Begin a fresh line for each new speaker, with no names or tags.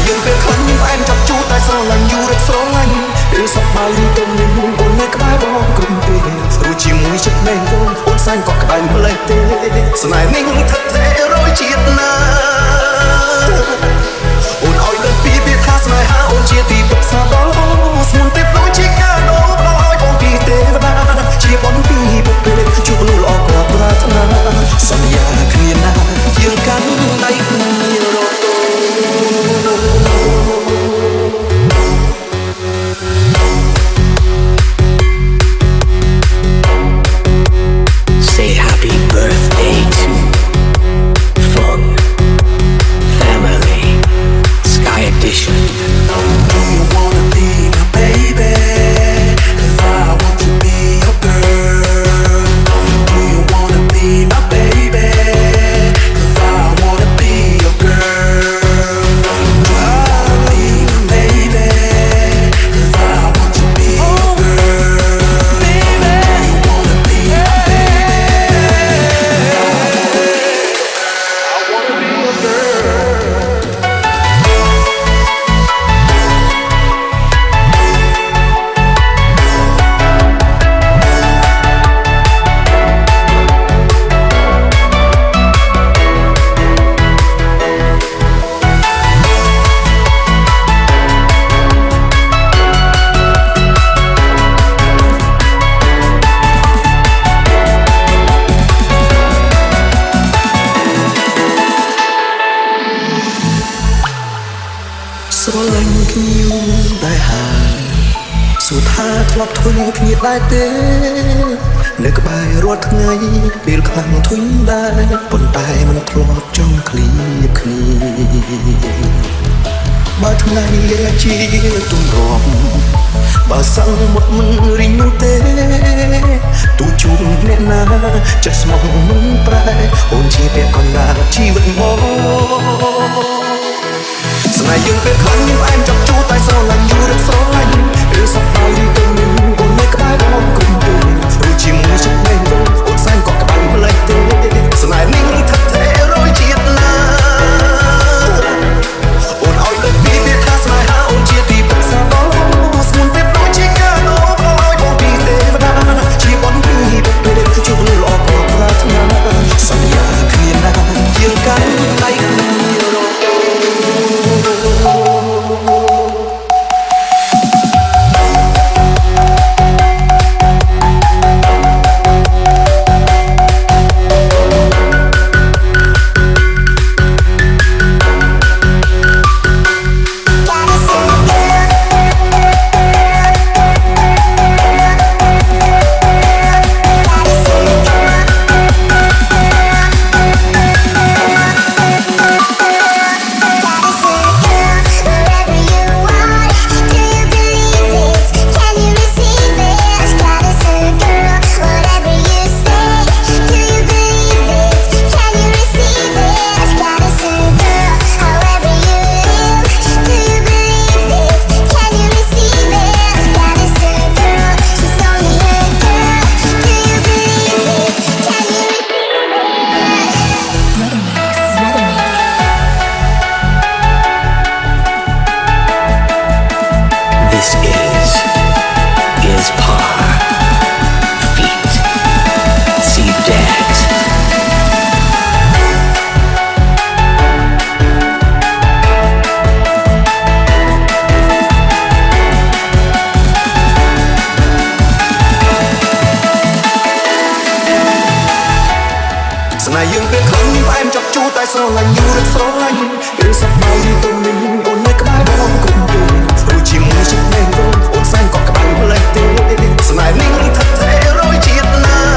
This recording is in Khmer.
យើងពេលខ្លាញ់ផ្អែមចាប់ជូរតែស្រឡាញ់យូររត់ស្រឡាញ់ពេលសប្បាយទុំនឹងអូននៅក្បែរបងគ្រប់ពេលរស់ជាមួយចិត្តមែនអូនសែនក៏ក្បែរម្លេះទេស្នេហ៍នេះថិតថេររយជាតិណាអូនឲ្យលើពីវាថាស្នេហាអូនជាទីប្រឹក្សាដល់ស្មុនទេដូចជាកាដូឲ្យបងពីទេវតាជាបងពីពុកពេលជួបមនុស្សល្អក៏ប្រាថ្នាសន្យាគ្នាណាយើងកាន់ដៃគ្នារត់
Say happy birthday to Fun Family Sky Edition.
Do you wanna be my baby? 'Cause I want to be your girl. Do you wanna be my baby? 'Cause I wanna be your girl. Do you wanna be my baby? 'Cause I want to be your girl. Do you wanna be my baby? I wanna be your girl.
ស្រឡាញ់គ្នាដែរហើយសួរថាធ្លាប់ធុញគ្នាដែរទេនៅក្បែររាល់ថ្ងៃពេលខ្លាំងធុញដែរប៉ុន្តែមិនធ្លាប់ចង់ឃ្លៀគ្នាបើថ្ងៃជាទម្រាំបើសឹងមកមិនរីងនោះទេទូជួបអ្នកណាចិត្តស្មោះមិនប្រែអូនជាពាក់កណ្ដាលជីវិតមកស្នេហ៍យើងពេលខ្លាញ់ផ្អែមចាប់ជូរតែស្រឡាញ់យូររត់ស្រឡាញ់ពេលសប្បាយទុំនឹងអូននៅក្បែរបងគ្រប់ពេលរស់ជាមួយចិត្តមែនអូនសែនក៏ក្បែរម្លេះទេស្នេហ៍នេះថិតថេររយជាតិណាអូនឲ្យលើពីវាថាស្នេហាអូនជាទីប្រឹក្សាដល់ស្មុនពេលដូចជាកាដូឲ្យបងពីទេវតាជាបងពីពុកពេលជួបមនុស្សល្អក៏ប្រាថ្នាសន្យាគ្នាណាយើងកាន់ដៃគ្នារត់ស្នេហ៍យើងពេលខ្លាញ់ផ្អែមចាប់ជូរតែស្រឡាញ់យូររត់ស្រឡាញ់ពេលសប្បាយទុំនឹងអូននៅក្បែរបងគ្រប់ពេលរស់ជាមួយចិត្តមែនអូនសែនក៏ក្បែរម្លេះទេស្នេហ៍នេះថិតថេររយជាតិណា